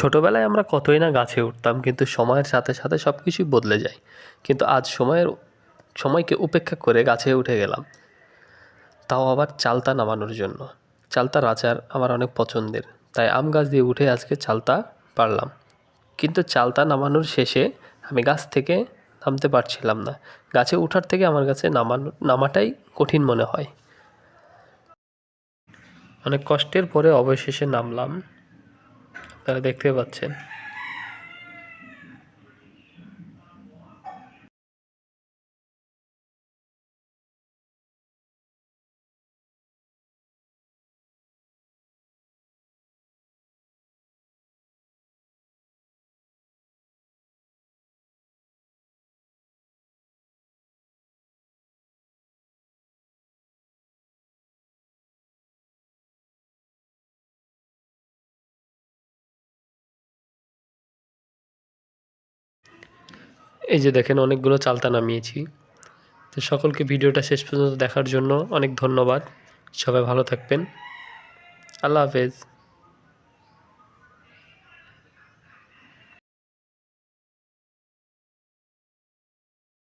ছোটোবেলায় আমরা কতই না গাছে উঠতাম, কিন্তু সময়ের সাথে সাথে সব কিছুই বদলে যায়। কিন্তু আজ সময়কে উপেক্ষা করে গাছে উঠে গেলাম, তাও আবার চালতা নামানোর জন্য। চালতার আচার আমার অনেক পছন্দের, তাই আম গাছ দিয়ে উঠে আজকে চালতা পারলাম। কিন্তু চালতা নামানোর শেষে আমি গাছ থেকে নামতে পারছিলাম না। গাছে ওঠার থেকে আমার কাছে নামাটাই কঠিন মনে হয়। অনেক কষ্টের পরে অবশেষে নামলাম, আপনারা দেখতে পাচ্ছেন। এই যে দেখেন, অনেকগুলো চালতা নামিয়েছি। তো সকলকে ভিডিওটা শেষ পর্যন্ত দেখার জন্য অনেক ধন্যবাদ। সবাই ভালো থাকবেন। আল্লাহ হাফেজ।